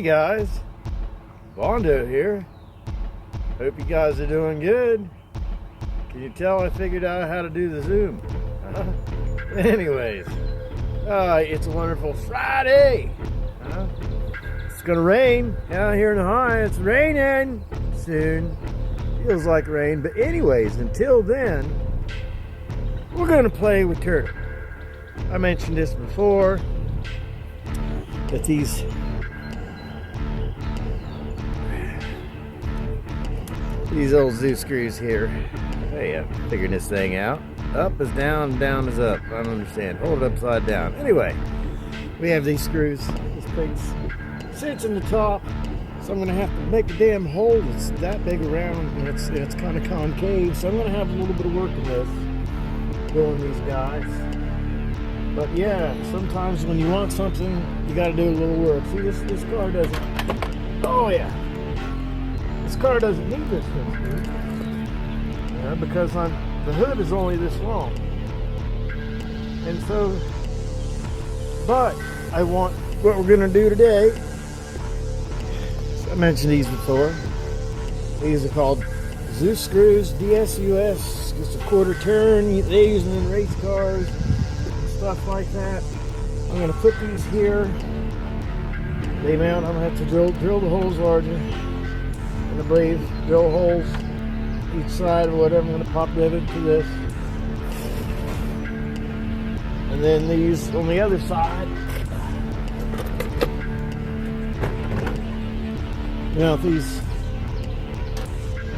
guys, Bondo here. Hope you guys are doing good. Can you tell I figured out how to do the Zoom? Anyways, it's a wonderful Friday. It's gonna rain out here in the high. It's raining soon. Feels like rain, but anyways, until then, we're gonna play with turtle. I mentioned this before, but these old zoo screws here. Hey, I'm figuring this thing out. Up is down, down is up. I don't understand. Hold it upside down. Anyway, we have these screws. This thing sits in the top, so I'm gonna have to make a damn hole that's that big around, and it's kind of concave. So I'm gonna have a little bit of work in this, doing these guys. But yeah, sometimes when you want something, you got to do a little work. See, this car doesn't. Oh yeah, this car doesn't need this thing, because the hood is only this long, and so. But I want what we're gonna do today. I mentioned these before. These are called Zoo screws, DSUS. Just a quarter turn. They use them in race cars. Stuff like that. I'm going to put these here. They mount. I'm going to have to drill the holes larger. And I believe drill holes each side or whatever. I'm going to pop rivet to this. And then these on the other side. Now these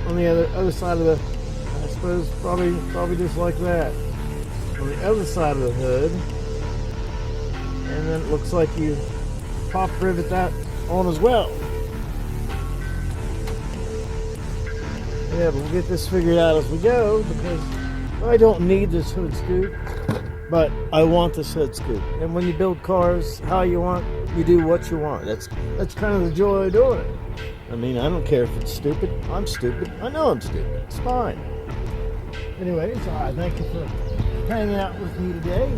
on the other side of the, I suppose probably just like that. On the other side of the hood, and then it looks like you pop rivet that on as well. Yeah, but we'll get this figured out as we go, because I don't need this hood scoop, but I want this hood scoop. And when you build cars how you want, you do what you want. That's kind of the joy of doing it. I mean, I don't care if it's stupid. I'm stupid. I know I'm stupid. It's fine. Anyways, thank you for hanging out with me today.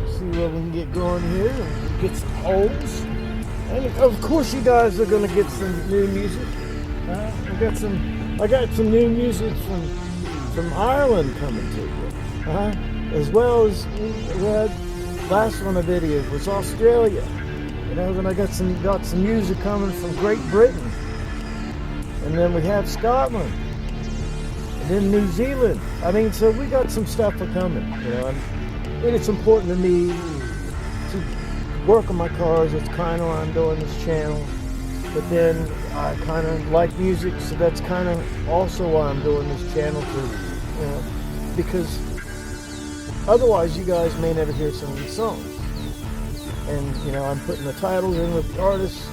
See what we can get going here and get some holes. And of course you guys are gonna get some new music. I got some new music from Ireland coming to you. As well as we had last one I did was Australia. Then I got some music coming from Great Britain. And then we have Scotland. In New Zealand. I mean, so we got some stuff coming, and it's important to me to work on my cars. It's kind of why I'm doing this channel. But then I kind of like music, so that's kind of also why I'm doing this channel too. Because otherwise you guys may never hear some of these songs. And I'm putting the titles in with the artists.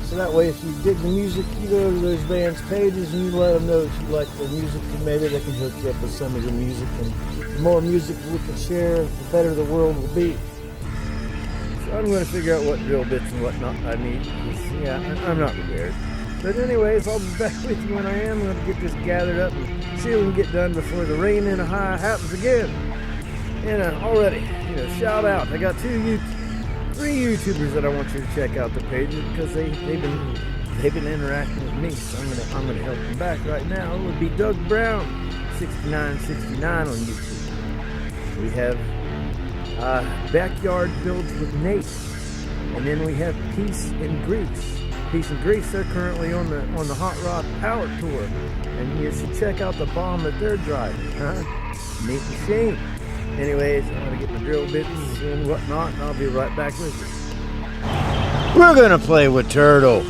So that way, if you dig the music, you go to those bands' pages and you let them know that you like their music, and maybe they can hook you up with some of the music. And the more music we can share, the better the world will be. So I'm going to figure out what drill bits and whatnot I need. Yeah, I'm not prepared. But anyways, I'll be back with you when I am. I'm going to get this gathered up and see what we can get done before the rain in a high happens again. And already, shout out. I got three YouTubers that I want you to check out the pages, because they've been interacting with me, so I'm gonna help them back right now. It would be Doug Brown 6969 on YouTube. We have Backyard Builds with Nate, and then we have Peace and Grease. Peace and Grease, they're currently on the Hot Rod Power Tour, and you should check out the bomb that they're driving, Nate and Shane. Anyways, I'm going to get my drill bits and whatnot, and I'll be right back with you. We're going to play with turtle.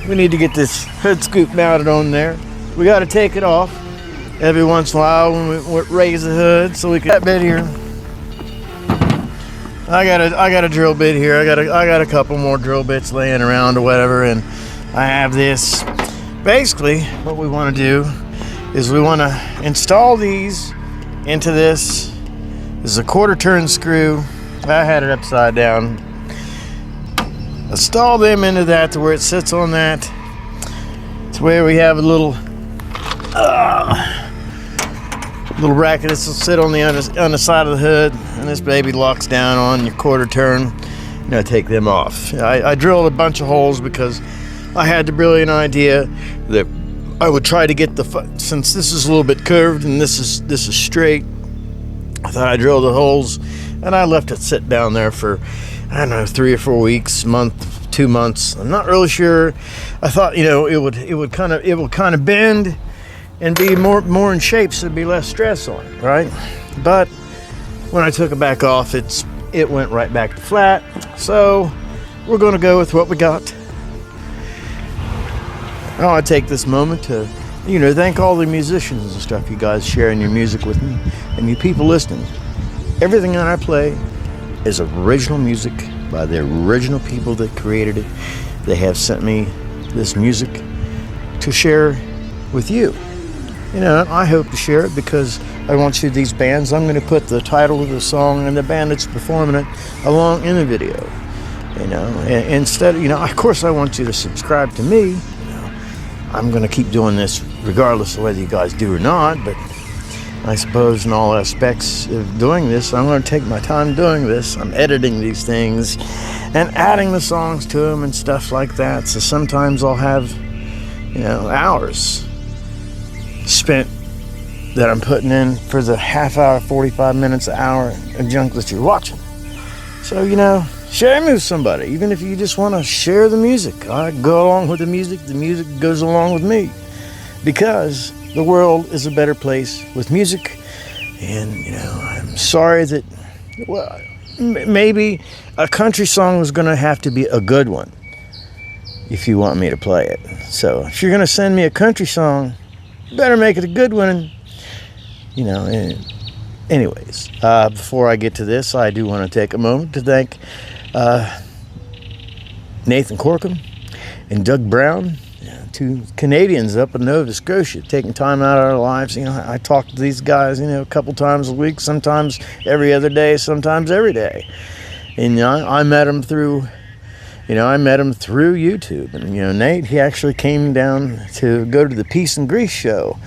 We need to get this hood scoop mounted on there. We got to take it off every once in a while when we raise the hood, so we can. That bit here. I got a drill bit here. I got a couple more drill bits laying around or whatever, and I have this. Basically, what we want to do is we want to install these into this. This is a quarter turn screw. I had it upside down. Install them into that to where it sits on that. To where we have a little bracket. This will sit on the side of the hood, and this baby locks down on your quarter turn. take them off. I drilled a bunch of holes because I had the brilliant idea that I would try to get since this is a little bit curved and this is straight, I thought I'd drill the holes, and I left it sit down there for, I don't know, 3 or 4 weeks, month, 2 months. I'm not really sure. I thought, it would kind of bend and be more in shape, so there'd be less stress on it, right? But when I took it back off, it went right back to flat. So we're going to go with what we got. I want to take this moment to, thank all the musicians and stuff, you guys sharing your music with me, and you people listening. Everything that I play is original music by the original people that created it. They have sent me this music to share with you. I hope to share it because I want you, these bands, I'm going to put the title of the song and the band that's performing it along in the video. Instead, of course I want you to subscribe to me. I'm going to keep doing this regardless of whether you guys do or not, but I suppose in all aspects of doing this, I'm going to take my time doing this. I'm editing these things and adding the songs to them and stuff like that. So sometimes I'll have, hours spent that I'm putting in for the half hour, 45 minutes, an hour of junk that you're watching. So, share me with somebody, even if you just want to share the music. I go along with the music goes along with me, because the world is a better place with music. And, I'm sorry that, maybe a country song is going to have to be a good one if you want me to play it. So if you're going to send me a country song, better make it a good one. Anyways, before I get to this, I do want to take a moment to thank Nathan Corkum and Doug Brown, two Canadians up in Nova Scotia, taking time out of our lives. I talk to these guys, a couple times a week, sometimes every other day, sometimes every day. And I met them through YouTube. And Nate, he actually came down to go to the Peace and Grease show.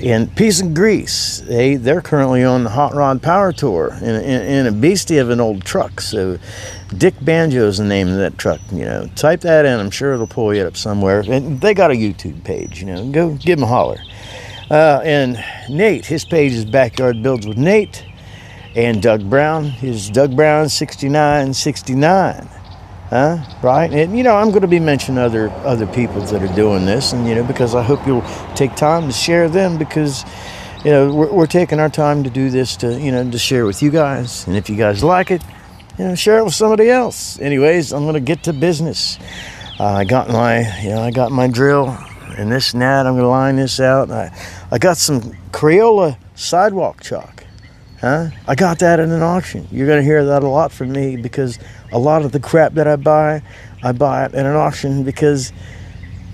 In Peace and Grease, they're currently on the Hot Rod Power Tour in a beastie of an old truck. So Dick Banjo is the name of that truck. Type that in. I'm sure it'll pull you up somewhere. And they got a YouTube page. Go give them a holler. And Nate, his page is Backyard Builds with Nate. And Doug Brown, his Doug Brown 6969. Right? And, I'm going to be mentioning other people that are doing this, and, because I hope you'll take time to share them, because, we're taking our time to do this to share with you guys. And if you guys like it, share it with somebody else. Anyways, I'm going to get to business. I got my drill and this and that. I'm going to line this out. I got some Crayola sidewalk chalk. I got that at an auction. You're going to hear that a lot from me, because a lot of the crap that I buy it at an auction, because,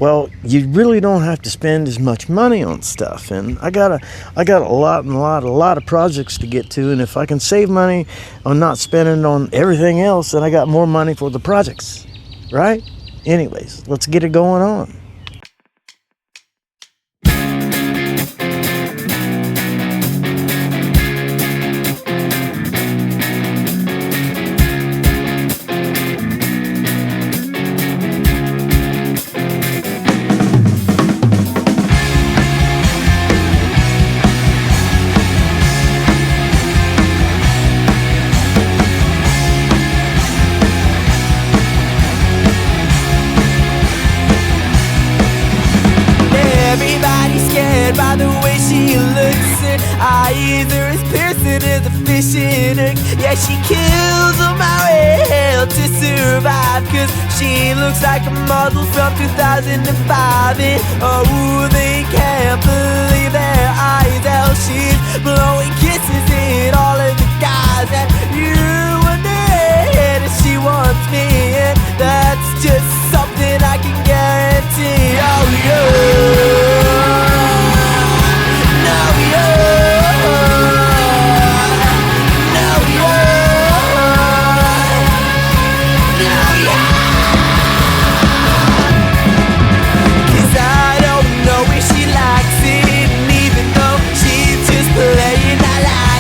you really don't have to spend as much money on stuff. And I got a lot of projects to get to, and if I can save money on not spending on everything else, then I got more money for the projects, right? Anyways, let's get it going on. By the way she looks, her eyes are as piercing as a fishing hook. Yeah, she kills a whale to survive, cause she looks like a model from 2005. And oh, they can't believe their eyes, how she's blowing kisses at all of the guys. And you wonder if she wants me, and that's just something I can guarantee. Oh yeah. Playing I like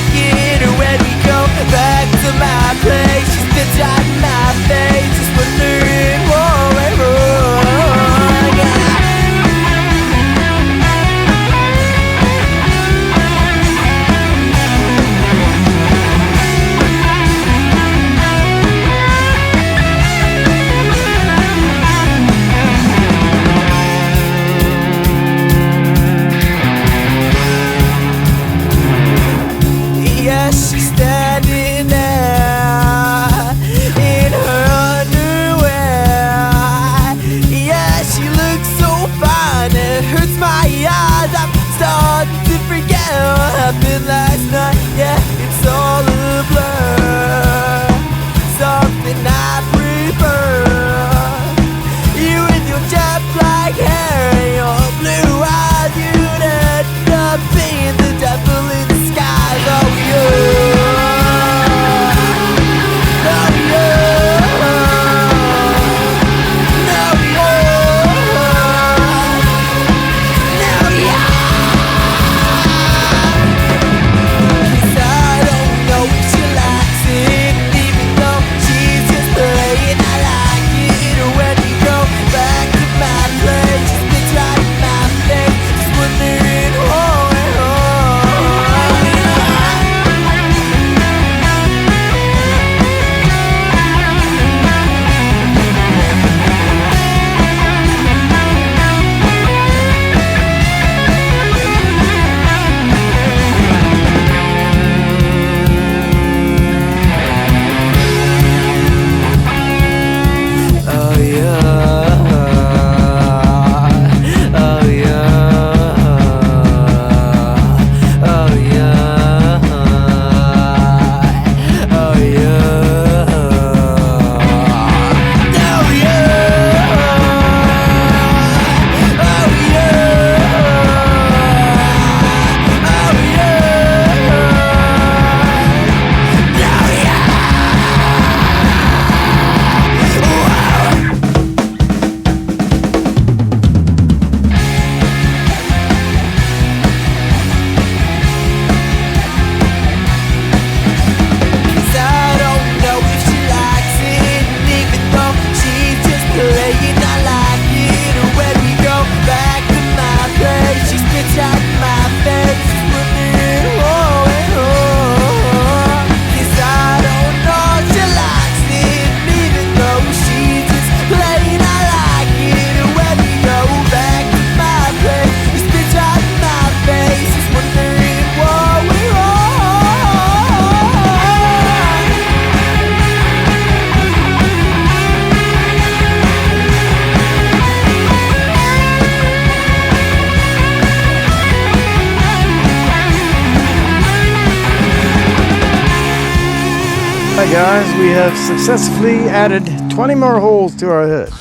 Alright guys, we have successfully added 20 more holes to our hood.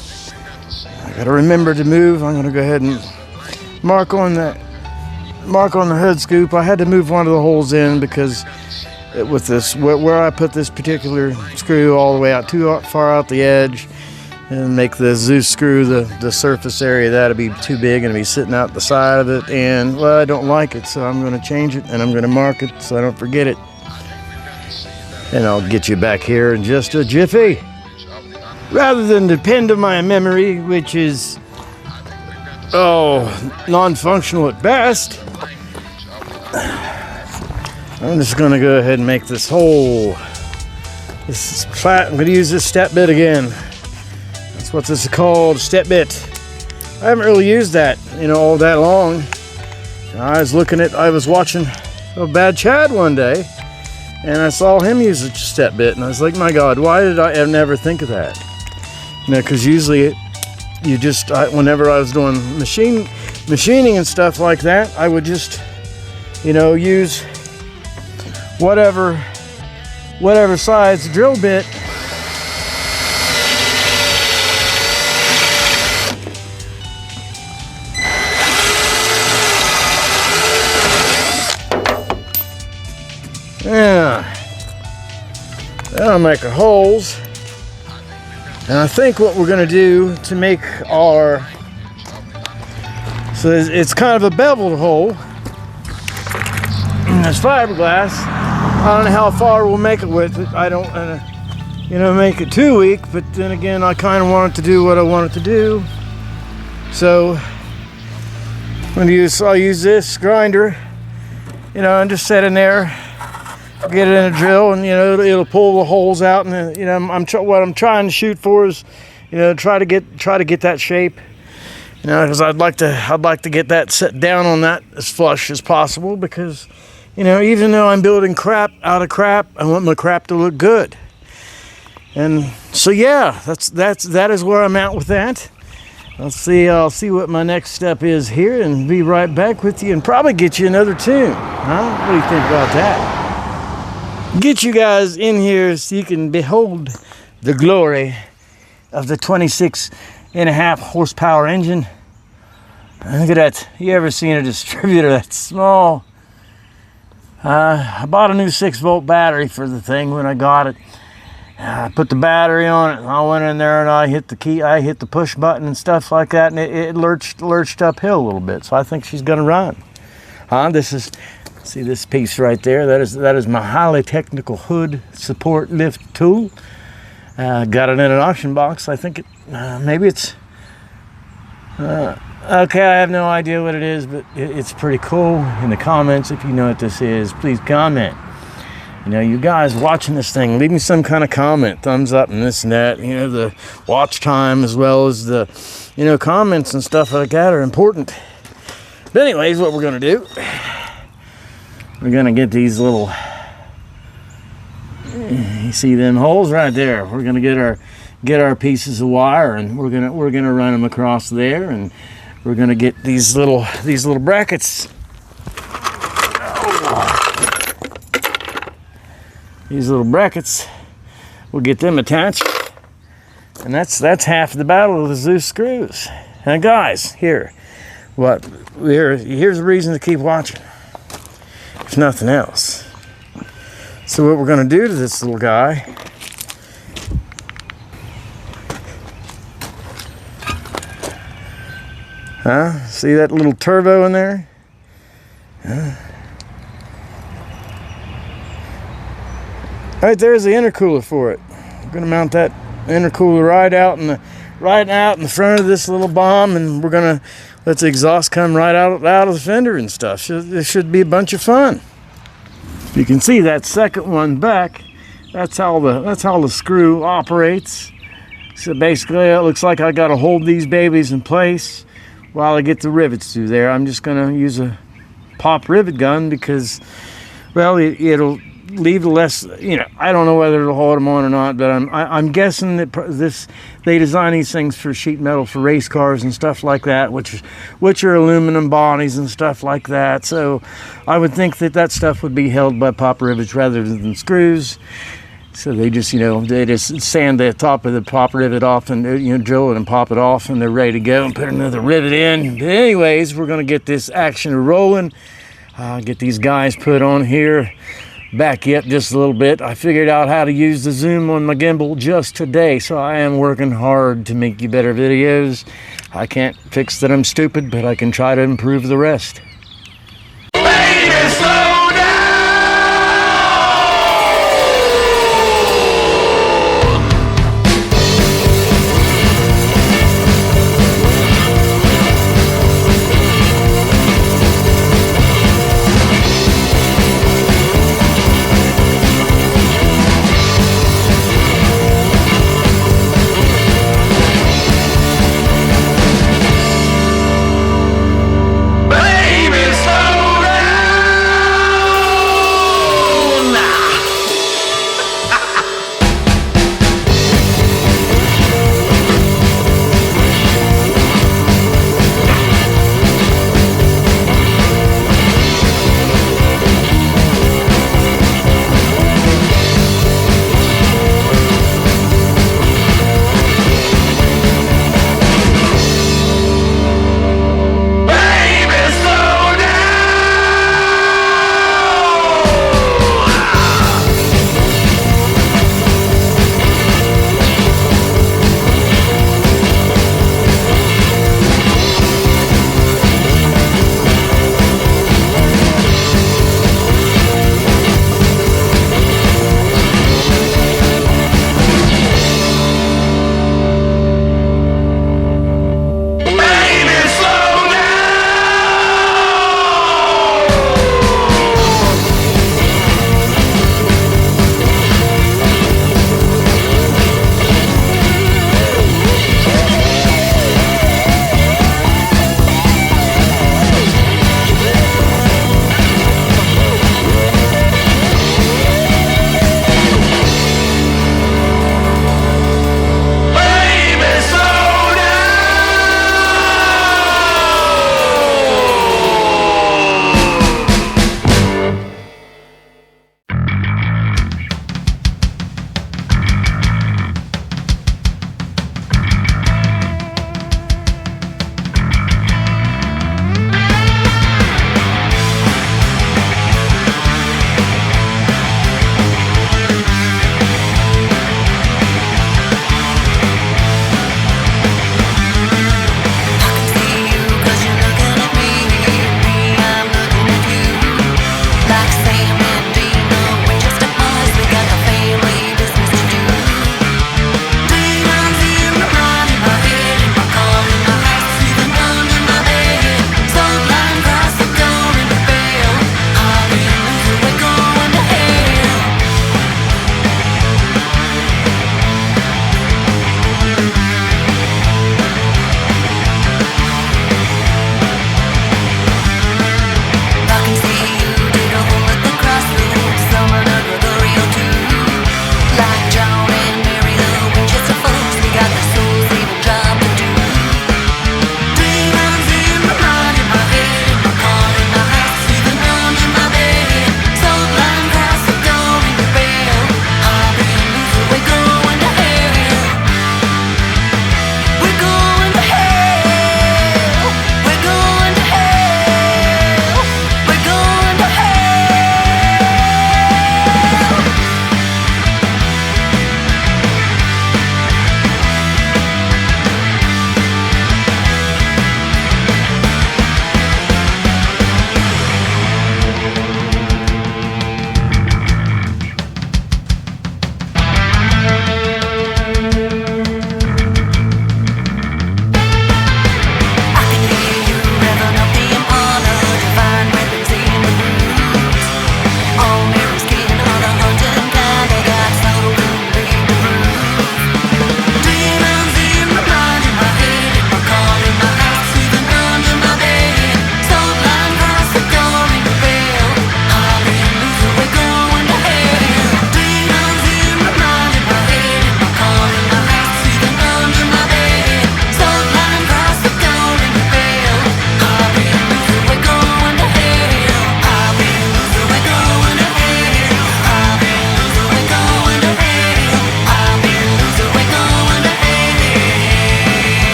I gotta remember to move. I'm gonna go ahead and mark on the hood scoop. I had to move one of the holes in because with this, where I put this particular screw all the way out too far out the edge and make the Zeus screw the surface area, that'll be too big and be sitting out the side of it, and well, I don't like it, so I'm going to change it and I'm going to mark it so I don't forget it. And I'll get you back here in just a jiffy. Rather than depend on my memory, which is non-functional at best, I'm just going to go ahead and make this hole. This is flat. I'm going to use this step bit again. That's what this is called, step bit. I haven't really used that, all that long. I was watching Bad Chad one day, and I saw him use a step bit, and I was like, my God, why did I never think of that? Because usually whenever I was doing machining and stuff like that, I would just, use whatever size drill bit. Yeah, that'll make our holes. And I think what we're going to do to make so it's kind of a beveled hole. And there's fiberglass. I don't know how far we'll make it with it. I don't make it too weak, but then again, I kind of want it to do what I want it to do. So I'll use this grinder, and just set in there. Get it in a drill, and it'll pull the holes out, and what I'm trying to shoot for is try to get that shape, because I'd like to get that set down on that as flush as possible, because even though I'm building crap out of crap, I want my crap to look good. And so yeah, that is where I'm at with that. I'll see what my next step is here, and be right back with you, and probably get you another tune. Huh? What do you think about that? Get you guys in here so you can behold the glory of the 26.5 horsepower engine. Look at that. You ever seen a distributor that small? I bought a new 6-volt battery for the thing when I got it. I put the battery on it, and I went in there and I hit the key, I hit the push button and stuff like that, and it lurched uphill a little bit. So I think she's gonna run. See this piece right there? That is my highly technical hood support lift tool. Got it in an auction box. I think maybe it's okay. I have no idea what it is, but it's pretty cool. In the comments, if you know what this is, please comment. You guys watching this thing, leave me some kind of comment, thumbs up and this and that. The watch time as well as the comments and stuff like that are important. But anyways, what we're gonna do, we're gonna get these little, you see them holes right there. We're gonna get our pieces of wire, and we're gonna run them across there, and we're gonna get these little brackets. These little brackets, we'll get them attached, and that's half the battle of the Zeus screws. Now guys, here's the reason to keep watching, if nothing else. So what we're going to do to this little guy, see that little turbo in there? Right there's the intercooler for it. We're going to mount that intercooler right out in the front of this little bomb, and we're going to let the exhaust come right out of the fender and stuff. It should be a bunch of fun. You can see that second one back. That's how the screw operates. So basically, it looks like I got to hold these babies in place while I get the rivets through there. I'm just going to use a pop rivet gun because, well, it'll leave less. I don't know whether it'll hold them on or not, but I'm guessing that they design these things for sheet metal for race cars and stuff like that, which are aluminum bodies and stuff like that. So I would think that stuff would be held by pop rivets rather than screws. So they just, they just sand the top of the pop rivet off and, drill it and pop it off, and they're ready to go and put another rivet in. But anyways, we're going to get this action rolling. Get these guys put on here. Back up just a little bit. I figured out how to use the zoom on my gimbal just today, so I am working hard to make you better videos. I can't fix that I'm stupid, but I can try to improve the rest. Baby, slow down. Baby,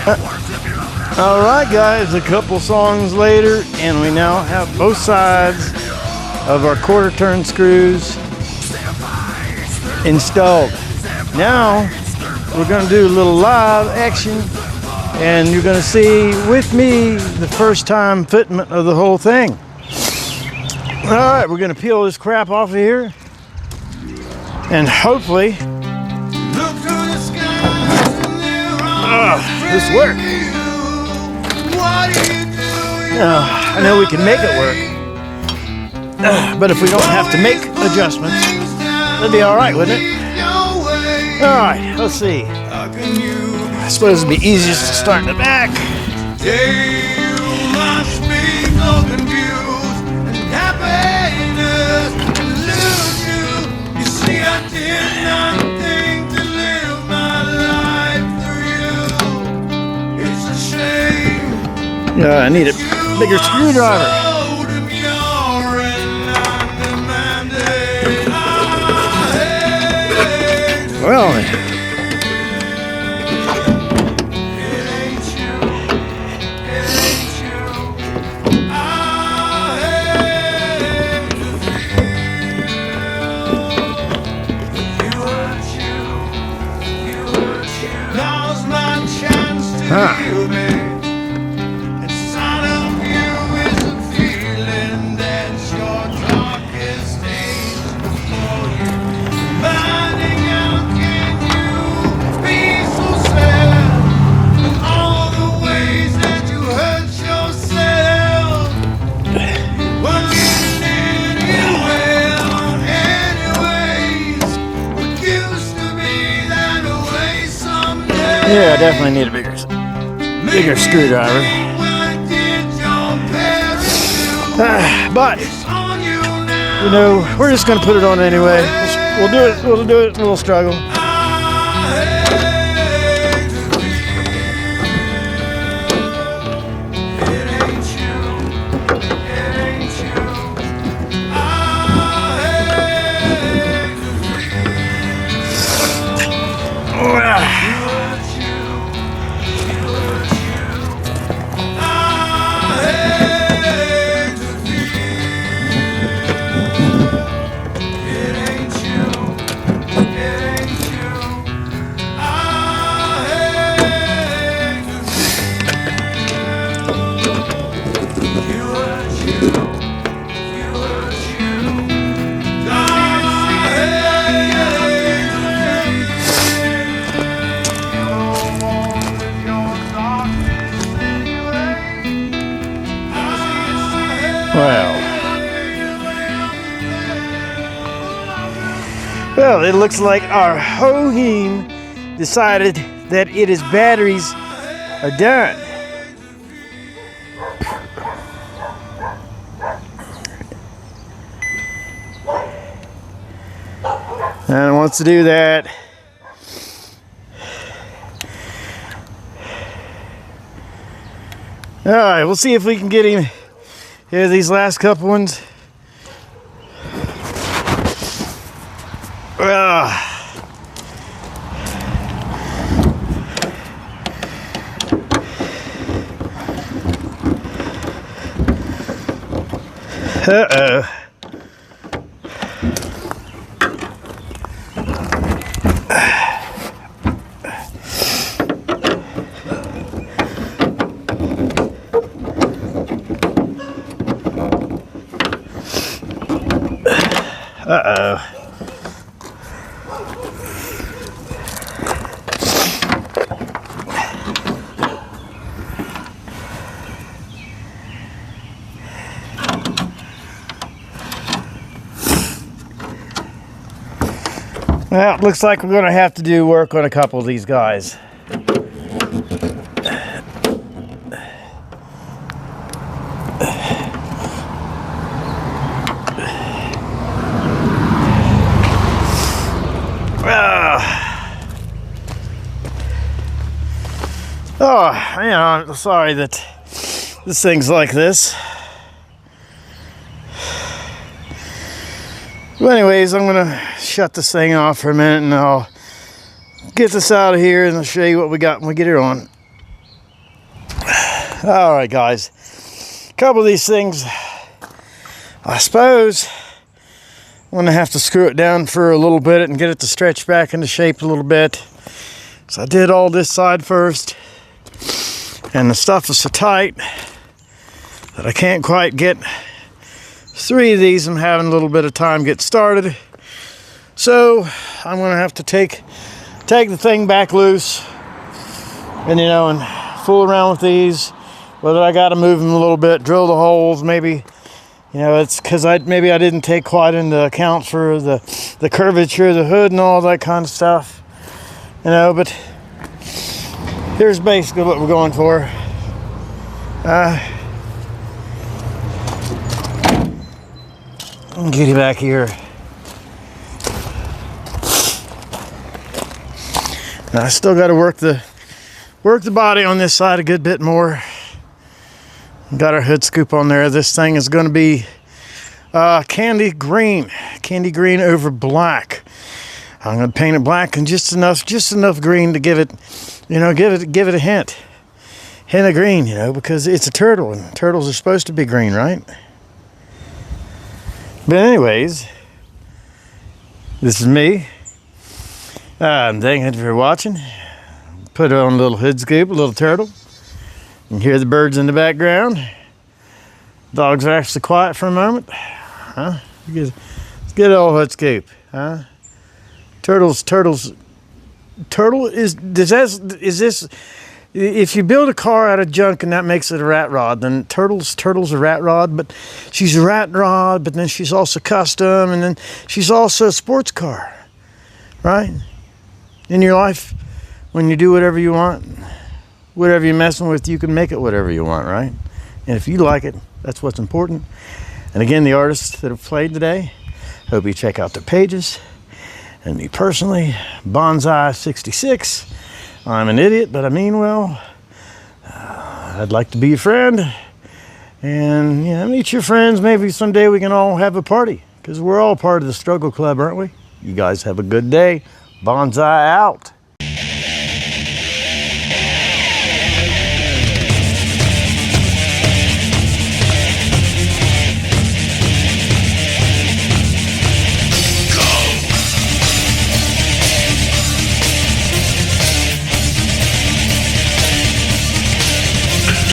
Alright guys, a couple songs later, and we now have both sides of our quarter turn screws installed. Now we're going to do a little live action, and you're going to see with me the first time fitment of the whole thing. Alright, we're going to peel this crap off of here, and hopefully this works. I know we can make it work, but if we don't have to make adjustments, that'd be alright, wouldn't it? Alright, let's see. I suppose it'd be easiest to start in the back. Yeah, I need a bigger screwdriver. Well, yeah, I definitely need a bigger screwdriver. But you know, we're just gonna put it on anyway. We'll do it. We'll do it. We'll struggle. Well, it looks like our Hoheen decided that its batteries are done. And it wants to do that. All right, we'll see if we can get him. Here, these last couple ones. Uh-oh. Uh-oh. Well, it looks like we're going to have to do work on a couple of these guys. Oh, you know, I'm sorry that this thing's like this. But anyways, I'm going to shut this thing off for a minute and I'll get this out of here and I'll show you what we got when we get it on. All right, guys. A couple of these things, I suppose I'm going to have to screw it down for a little bit and get it to stretch back into shape a little bit. So I did all this side first, and the stuff is so tight that I can't quite get 3 of these. I'm having a little bit of time get started. So I'm going to have to take the thing back loose and, and fool around with these. Whether I got to move them a little bit, drill the holes, maybe, it's because maybe I didn't take quite into account for the curvature of the hood and all that kind of stuff, but here's basically what we're going for. Get you back here. Now I still got to work the body on this side a good bit more. Got our hood scoop on there. This thing is going to be candy green over black. I'm going to paint it black and just enough green to give it, give it a hint of green, because it's a turtle and turtles are supposed to be green, right? But anyways, this is me. Thank you for watching. Put on a little hood scoop, a little turtle. You can hear the birds in the background. Dogs are actually quiet for a moment. Huh? Let's get an old hood scoop. Huh? Turtle is this, if you build a car out of junk and that makes it a rat rod, then turtle's a rat rod, but she's a rat rod, but then she's also custom, and then she's also a sports car, right? In your life, when you do whatever you want, whatever you're messing with, you can make it whatever you want, right? And if you like it, that's what's important. And again, the artists that have played today, hope you check out their pages. And me personally, Bonsai66. I'm an idiot, but I mean well. I'd like to be your friend. And, meet your friends. Maybe someday we can all have a party. Because we're all part of the struggle club, aren't we? You guys have a good day. Bonsai out.